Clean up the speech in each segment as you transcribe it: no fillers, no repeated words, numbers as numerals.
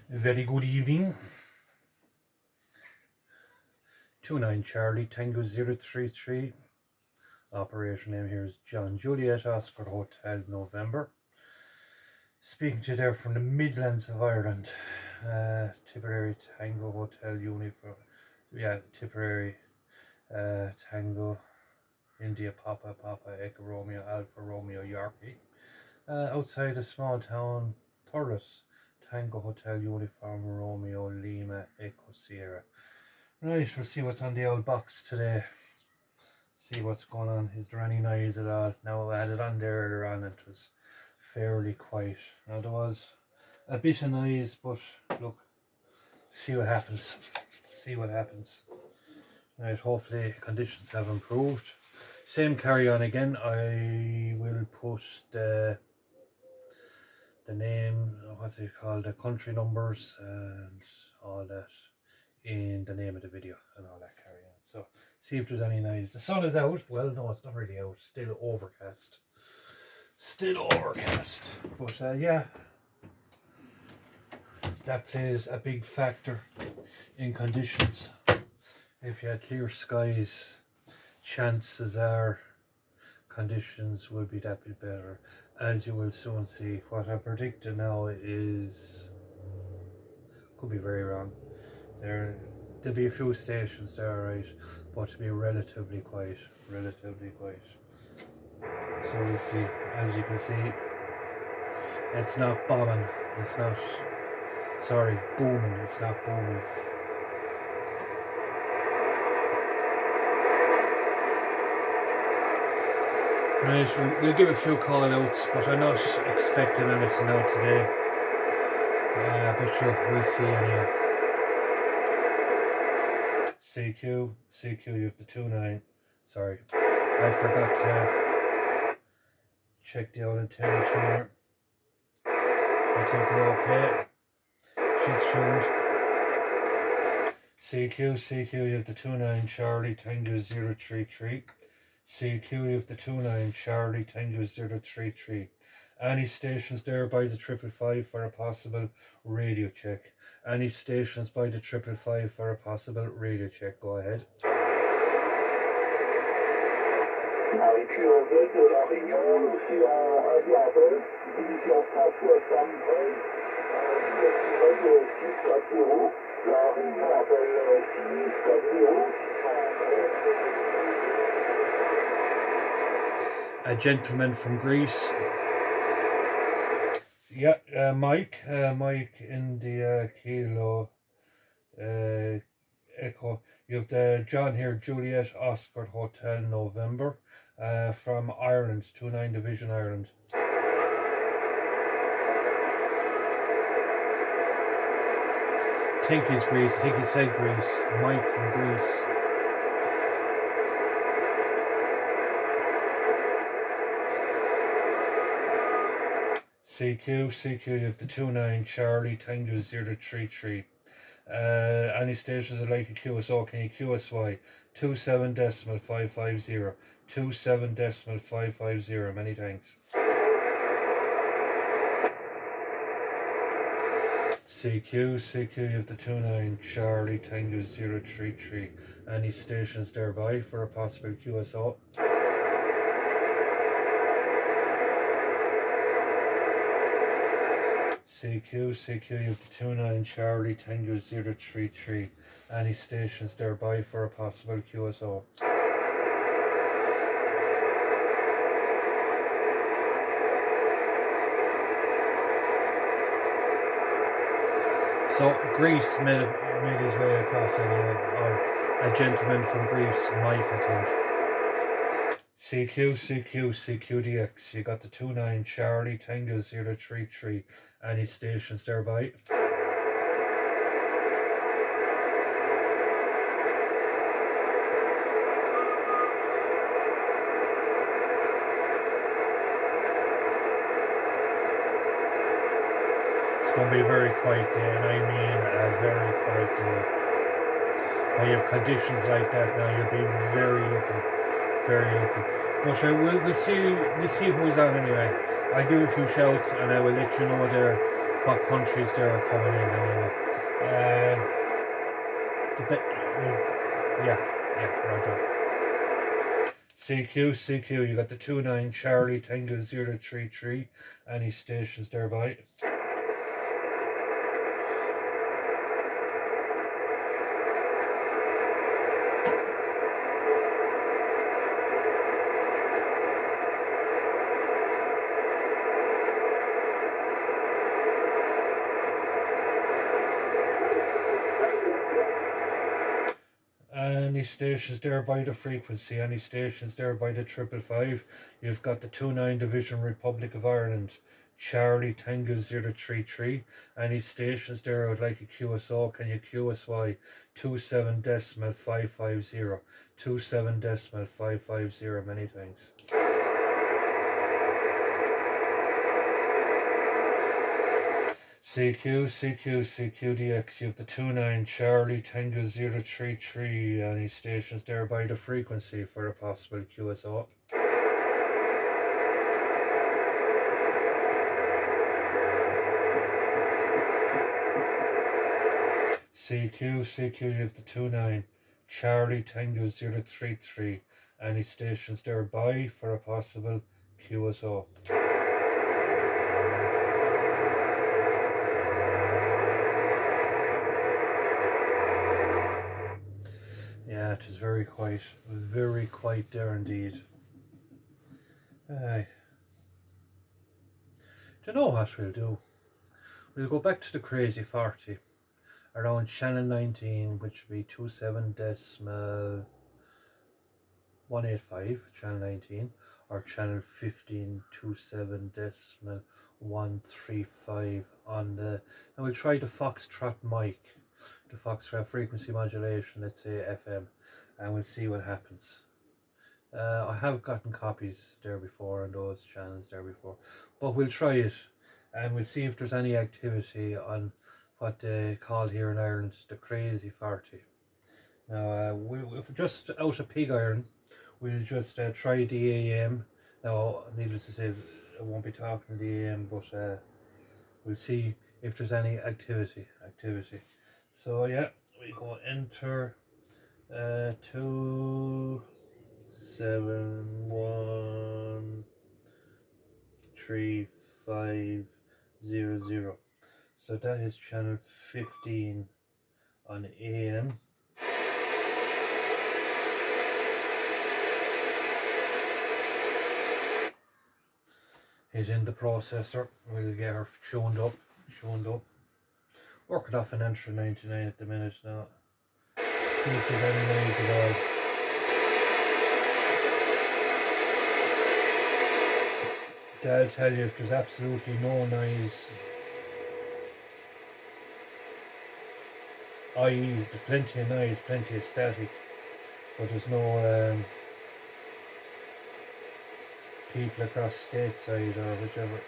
Very good evening. 29 Charlie Tango 033. Operation name here is John Juliet Oscar Hotel November. Speaking to you there from the Midlands of Ireland. Tipperary Tango Hotel Uniform. Yeah, Tipperary Tango India Papa Echo Romeo Alpha Romeo Yorkie. Outside a small town Thurles. Tango Hotel Uniform Romeo Lima Echo Sierra. Right, we'll see what's on the old box today. See what's going on. Is there any noise at all? Now I had it on there earlier on, it was fairly quiet. Now there was a bit of noise, but look, see what happens. See what happens. Right, hopefully conditions have improved. Same carry on again. I will put the name, what's it called, the country numbers and all that in the name of the video and all that carry on. So see if there's any noise. The sun is out. Well, no, it's not really out. Still overcast. But yeah, that plays a big factor in conditions. If you had clear skies, chances are conditions will be that bit better. As you will soon see, what I'm predicting now is, could be very wrong. There'll be a few stations there, right, but to be relatively quiet. So we'll see. As you can see, it's not bombing. It's not, sorry, booming. It's not booming. Right, we'll give a few call outs, but I'm not expecting anything out today. But sure, we'll see anyway. CQ, you have the 2.9. Sorry, I forgot to check the old antenna tuner. I think we're okay. She's tuned. CQ, you have the 2.9 Charlie Tango 033. CQ, you have the 2.9 Charlie Tango 033. Any stations there by the 555 for a possible radio check? Any stations by the 555 for a possible radio check? Go ahead. A gentleman from Greece. Yeah, Mike in the Kilo Echo. You have the John here, Juliet Oscar Hotel November, from Ireland, 2.9 Division Ireland. I think he's Greece. I think he said Greece. Mike from Greece. CQ, you have the 2.9 Charlie Tango 033. Any stations that like a QSO, can you QSY 27.550. 27.550. Many thanks. CQ, you have the 2.9 Charlie Tango 033. Any stations thereby for a possible QSO? CQ, you have the 2.9 Charlie Tango 033. Any stations thereby for a possible QSO? So Greece made his way across anyway, or a gentleman from Greece, Mike, I think. CQDX, you got the 2.9 Charlie Tango 033. Any stations thereby? It's going to be a very quiet day, and I mean a very quiet day. When you have conditions like that now, you'll be very lucky. But we'll see who's on anyway. I'll give a few shouts and I will let you know there what countries there are coming in anyway. Yeah, roger. CQ, you got the 29 Charlie Tango 033. Any stations thereby? Any stations there by the frequency, any stations there by the 555. You've got the 29 Division Republic of Ireland, Charlie Tango 033. Any stations there would like a QSO, can you QSY 27.550, 27.550, many thanks. CQDX, you have the 29 Charlie Tango 033. Any stations there by the frequency for a possible QSO? CQ, you have the 29 Charlie Tango 033. Any stations there by for a possible QSO? Yeah, it is very quiet there indeed. Do you know what we'll do? We'll go back to the Crazy 40 around channel 19, which would be 27.185, channel 19, or channel 15, 27.135 on the. Now we'll try the Foxtrot mic, the Foxtrot frequency modulation, let's say FM, and we'll see what happens. I have gotten copies there before on those channels there before, but we'll try it and we'll see if there's any activity on what they call here in Ireland the Crazy 40. Now, we'll just out of pig iron, we'll just try the AM. Now, needless to say, I won't be talking the AM, but we'll see if there's any activity. So yeah, we go enter 2713500. So that is channel 15 on AM. Is in the processor. We'll get her tuned up. Working off an Entra 99 at the minute now. See if there's any noise at all. They'll tell you if there's absolutely no noise. I.e. there's plenty of noise, plenty of static, but there's no people across stateside or whichever.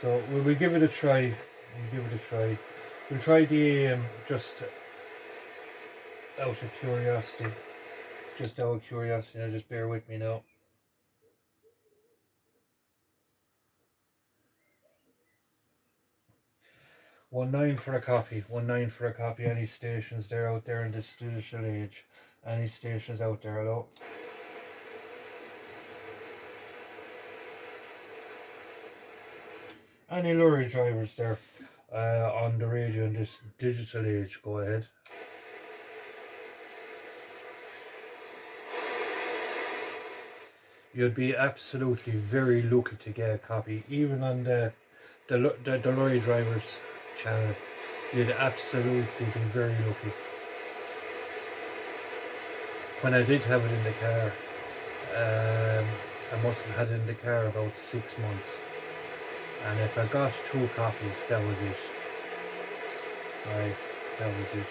So we'll give it a try. We'll try the AM just out of curiosity. Now just bear with me now. $19 for a copy. Any stations there out there in this digital age? Any stations out there? Hello? Any lorry drivers there on the radio in this digital age? Go ahead. You'd be absolutely very lucky to get a copy, even on the lorry drivers channel. You'd absolutely be very lucky. When I did have it in the car, I must have had it in the car about 6 months, and if I got 2 copies, that was it. Right, that was it.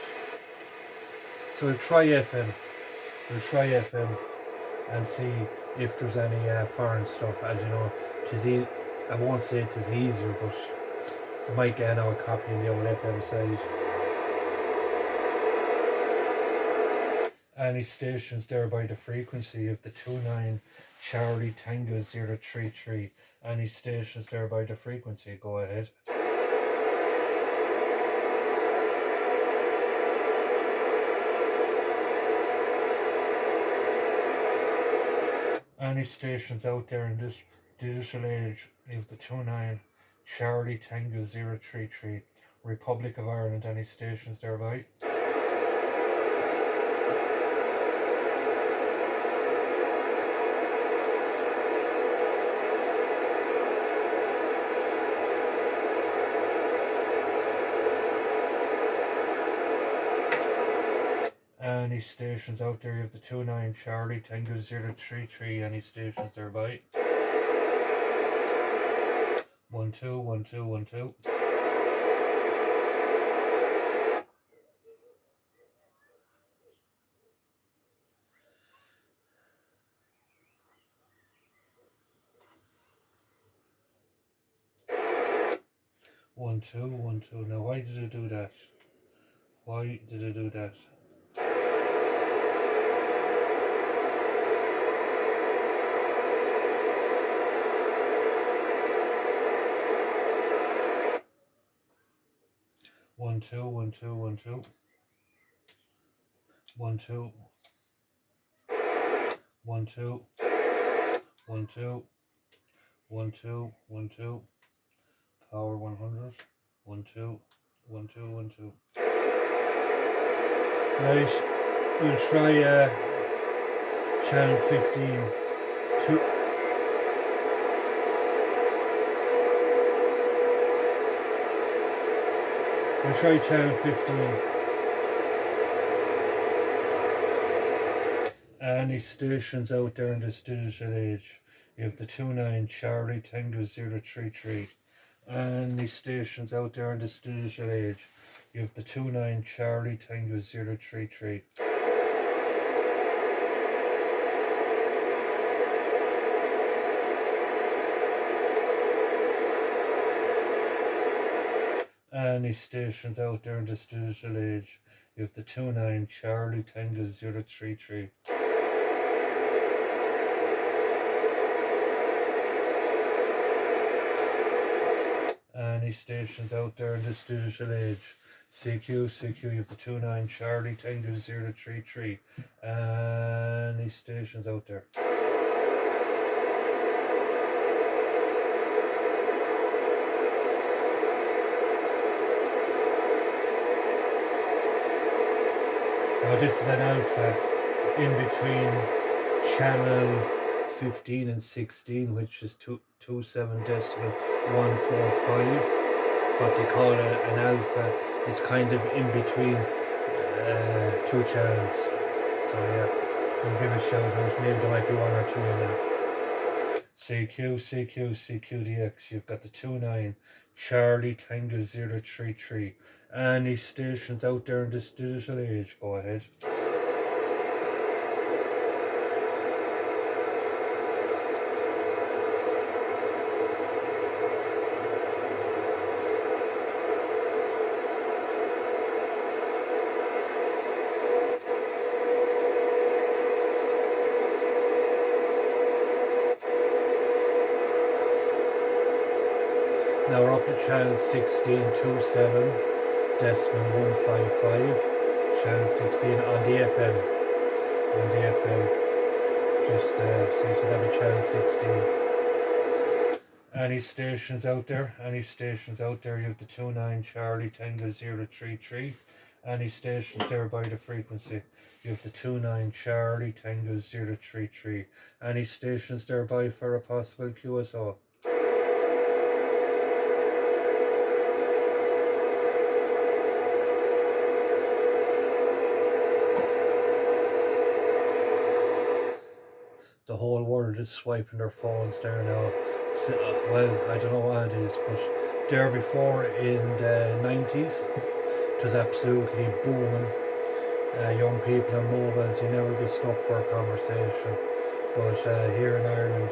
So we'll try FM and see if there's any foreign stuff. As you know, I won't say it is easier, but you might get a copy in the old FM side. Any stations there by the frequency of the 29 Charlie Tango 033. Any stations there by the frequency? Go ahead. Any stations out there in this digital age, leave the 29 Charlie Tango 033 Republic of Ireland. Any stations thereby? Any stations out there? You have the 29 Charlie Tango 033. Any stations thereby? 1 2 1 2 1 2. One two one two. Now why did it do that? Why did it do that? One two one two one two. 1 2 1 2 1 2 1 2 1 2. Power 100. 1 2 1 2 1 2. Right, we'll try channel 15. Two. We'll try channel 15. Any stations out there in this digital age? You have the 29 Charlie Tango 033. Any stations out there in this digital age? You have the 29 Charlie Tango 033. Any stations out there in this digital age? You have the 29 Charlie Tango 033. Any stations out there in this digital age? CQ, you have the 29 Charlie Tango 033. Any stations out there? Now this is an alpha in between channel 15 and 16, which is 27 decimal 145. What they call an alpha is kind of in between two channels. So yeah, we'll give a shout out. Maybe there might be one or two in there. CQDX, you've got the 29 Charlie Tango 033. Any stations out there in this digital age? Go ahead. Now we're up to channel 16, 27 decimal 155. Channel 16 on the FM. On the FM. Just so you should have a channel 16. Any stations out there? Any stations out there? You have the 29 Charlie Tango 033. Any stations there by the frequency? You have the 29 Charlie Tango 033. Any stations there by for a possible QSO? The whole world is swiping their phones there now. Well, I don't know what it is, but there before in the 90s, it was absolutely booming. Young people on mobiles, you never get stuck for a conversation. But here in Ireland,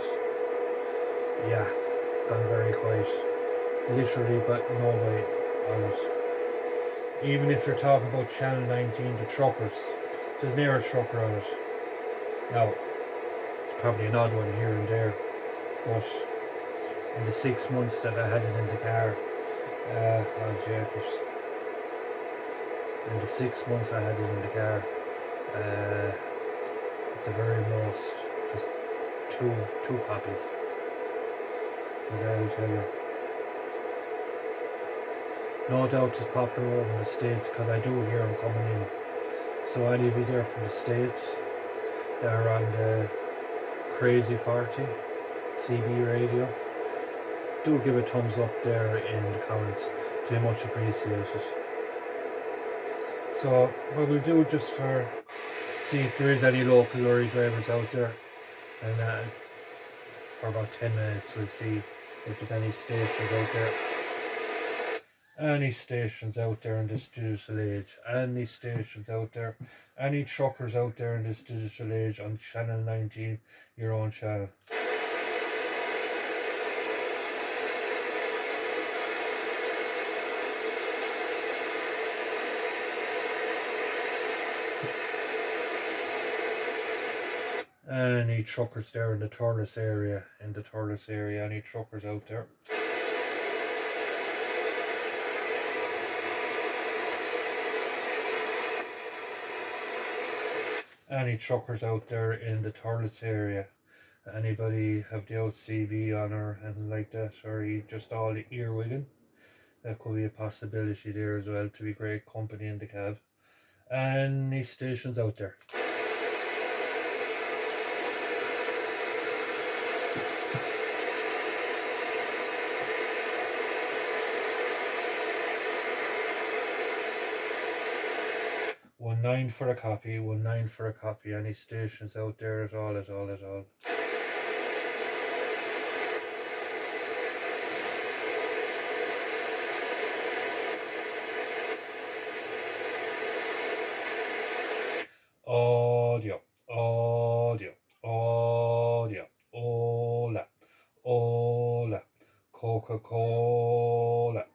yeah, gone very quiet. Literally, but nobody on it. Even if you're talking about Channel 19, the truckers, there's near a trucker on it. Now, probably an odd one here and there, but in the 6 months that I had it in the car, I'll check it. In the 6 months I had it in the car, at the very most, just two copies. And I'll tell you, no doubt it's popular over in the States because I do hear them coming in. So any of you there from the States that are on the Crazy 40 CB radio, do give a thumbs up there in the comments. It's very much appreciated. So what we'll do, just for see if there is any local lorry drivers out there, and for about 10 minutes we'll see if there's any stations out there. Any stations out there in this digital age, any stations out there, any truckers out there in this digital age on channel 19, your own channel. Any truckers there in the Thurles area, any truckers out there. Any truckers out there in the Thurles area, anybody have the old CB on or anything like that, or just all the earwigging, that could be a possibility there as well, to be great company in the cab. Any stations out there. $19 for a copy, $19 for a copy. Any stations out there at all. Audio, Ola, Coca-Cola.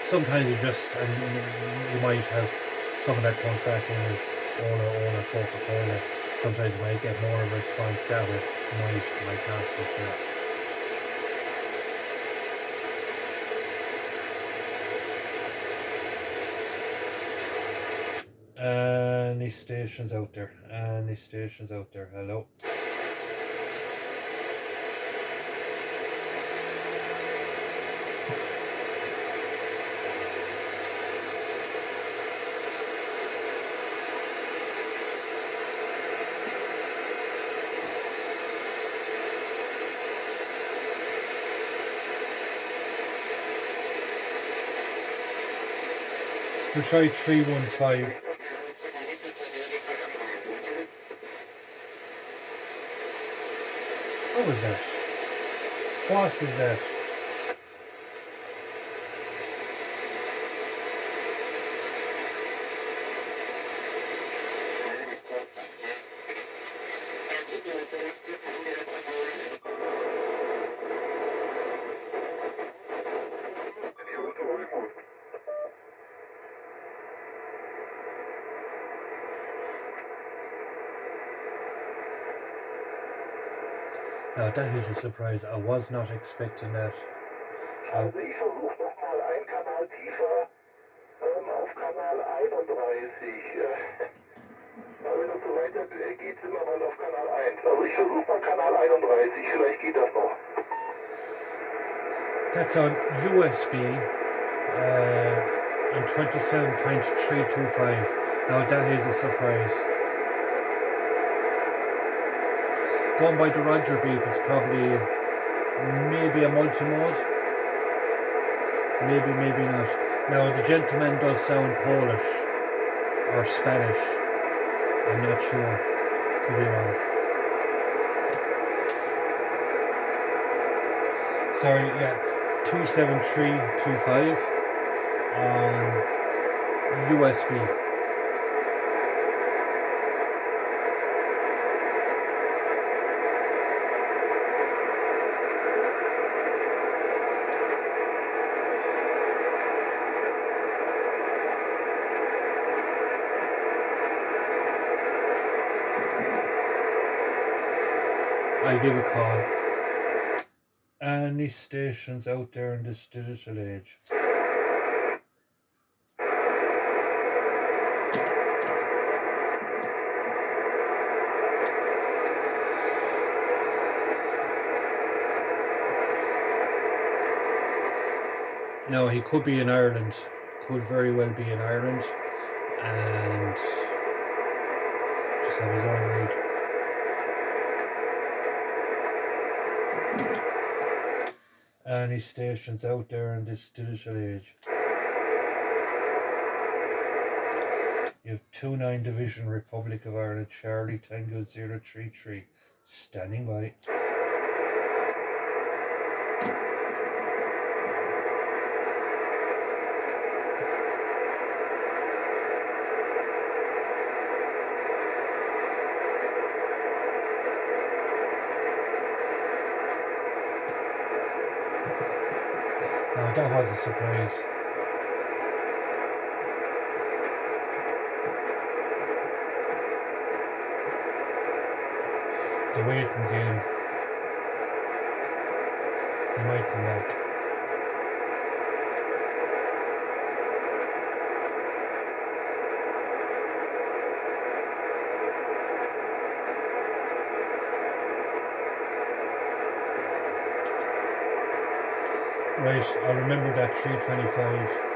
Sometimes you might have some of that comes back in as Ola, Coca-Cola. Sometimes you might get more of a response that way. Might not, but yeah. Any stations out there? Hello. We'll try 315. What was that? Now that is a surprise. I was not expecting that. Also ich versuche nochmal einen Kanal tiefer auf Kanal 31. Aber wenn das so weiter geht, sind wir mal auf Kanal 1. Also ich versuche mal Kanal 31, vielleicht geht das noch. That's on USB in 27.325. Now that is a surprise. Going by the Roger beep, it's probably maybe a multi-mode. Maybe not. Now the gentleman does sound Polish or Spanish. I'm not sure. Could be wrong. Sorry, yeah. 27325 on USB. I'll give a call. Any stations out there in this digital age? Now he could be in Ireland, could very well be in Ireland, and just have his own read. And his stations out there in this digital age. You have 29 Division Republic of Ireland, Charlie Tango 033, standing by. Now that was a surprise. The waiting game. He might come back. Right, I'll remember that 325.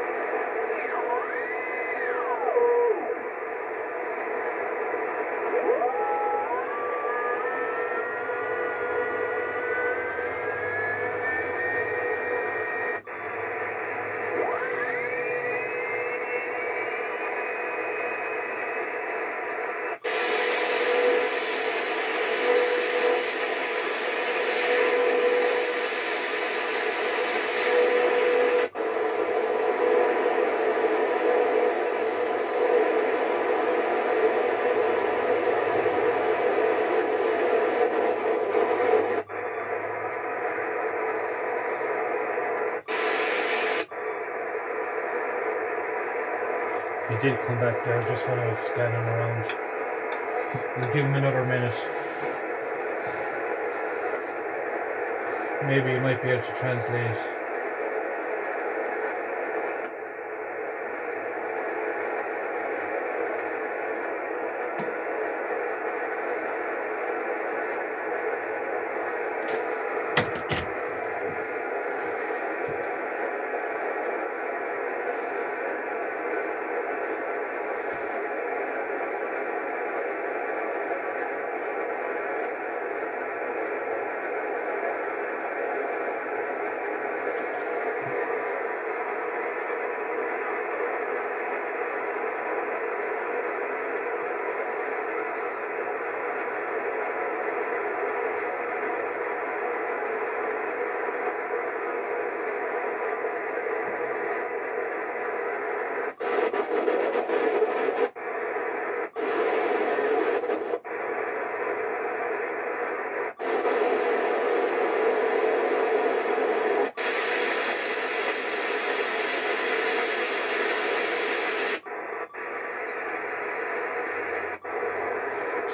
He did come back there just when I was scanning around. We'll give him another minute. Maybe he might be able to translate.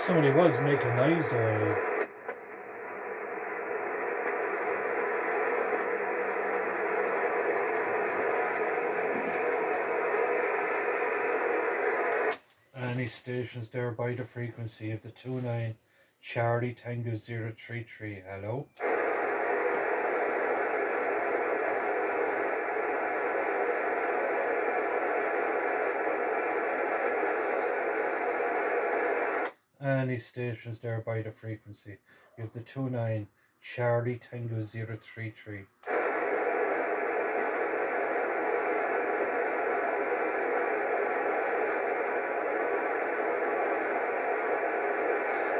Somebody was making noise there. Any stations there by the frequency of the 29 Charlie Tango 033. Hello? Any stations there by the frequency. You have the 29 Charlie Tango 033.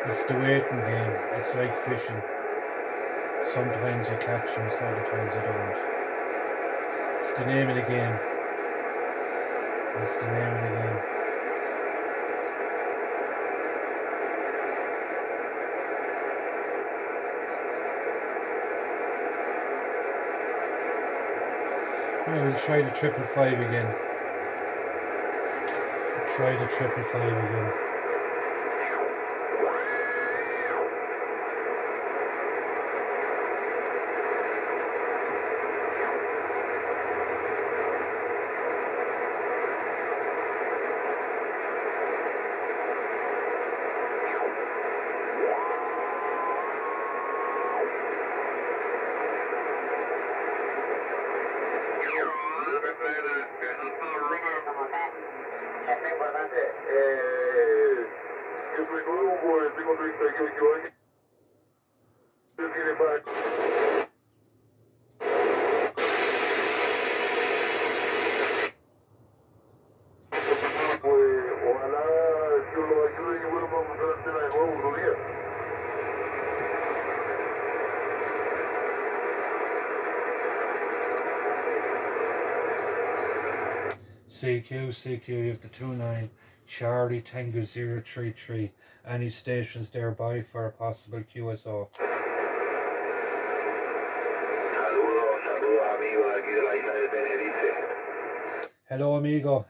It's the waiting game. It's like fishing. Sometimes you catch them, sometimes you don't. It's the name of the game. It's the name of the game. Yeah, we'll try the 555 again. Try the 555 again. nuevo por el 538 años. Tiene para... Pues ojalá Dios los ayude y vuelvan a montar antena de nuevo otro día. CQ, you have the 29 Charlie Tango 033. Any stations nearby for a possible QSO? Saludos amigos aquí de la isla de Tenerife. Hello amigo,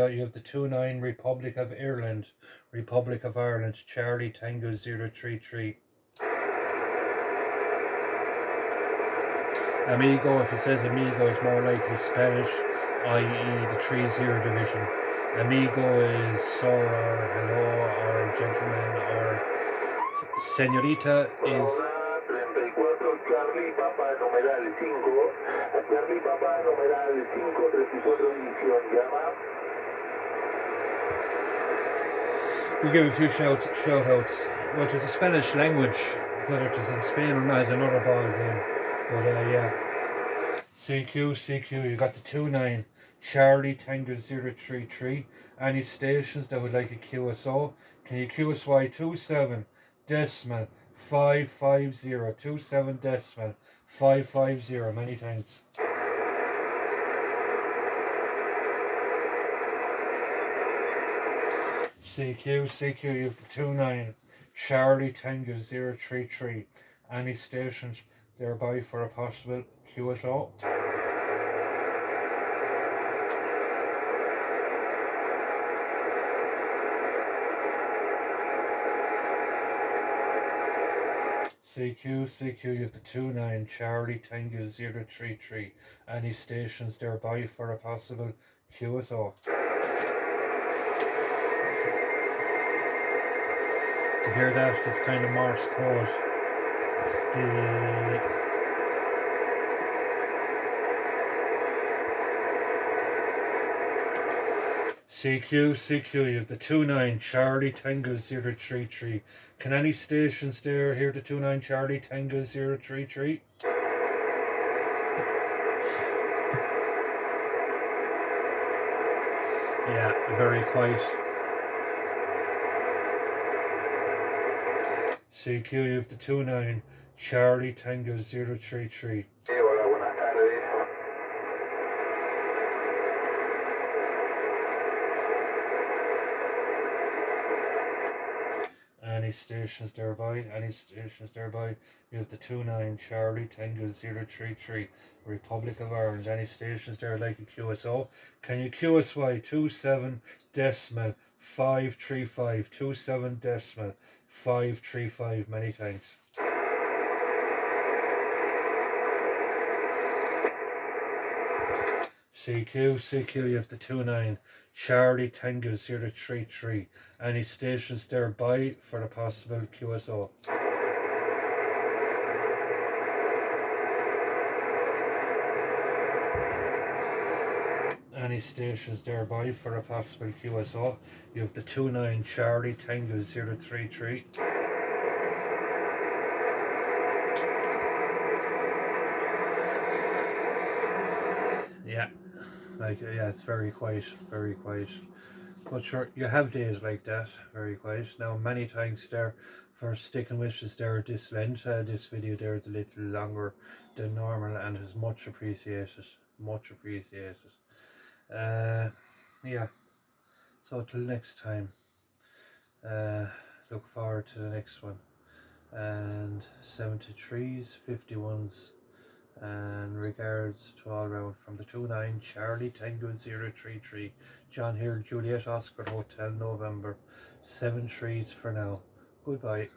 you have the 29 Republic of Ireland, Republic of Ireland, Charlie Tango 033. Amigo, if it says amigo, is more likely Spanish, i.e. the 30 division. Amigo is sir or hello or gentleman, or señorita is... Hola, 34 Charlie Papa numeral 5. Charlie Papa numeral 5, 34 división llama. We'll give a few shout outs. Well, it was a Spanish language, whether it was in Spain or not is another ball game. But yeah. CQ, you got the 29 Charlie Tango 033. Any stations that would like a QSO? Can you QSY 27 decimal 550 27 decimal 550? Many thanks. CQ, you have the 29 Charlie Tango 033. Any stations thereby for a possible QSO? CQ, you have the 29 Charlie Tango 033. Any stations thereby for a possible QSO? To hear that, this kind of Morse code. CQ, you have the 29 Charlie Tango 033. Can any stations there hear the 29 Charlie Tango 033? Yeah, very quiet. CQ, you have the 29 Charlie Tango 033. Hola, buenas tardes. Any stations thereby? You have the 29 Charlie Tango 033. Republic of Ireland. Any stations there like a QSO? Can you QSY 27 decimal 535? 27 decimal 535. Many thanks. CQ, you have the 29 Charlie Tango 033. Any stations thereby for a possible QSO? Any stations thereby for a possible QSO? You have the 29 Charlie Tango 033. Yeah, it's very quiet, but sure, you have days like that, very quiet. Now, many thanks there for sticking with us there at this length. This video there is a little longer than normal and is much appreciated. Yeah, so till next time, look forward to the next one. And 73s, 51s, and regards to all round from the 29 Charlie Tango 033. John here, Juliet Oscar Hotel November. 7 trees for now. Goodbye.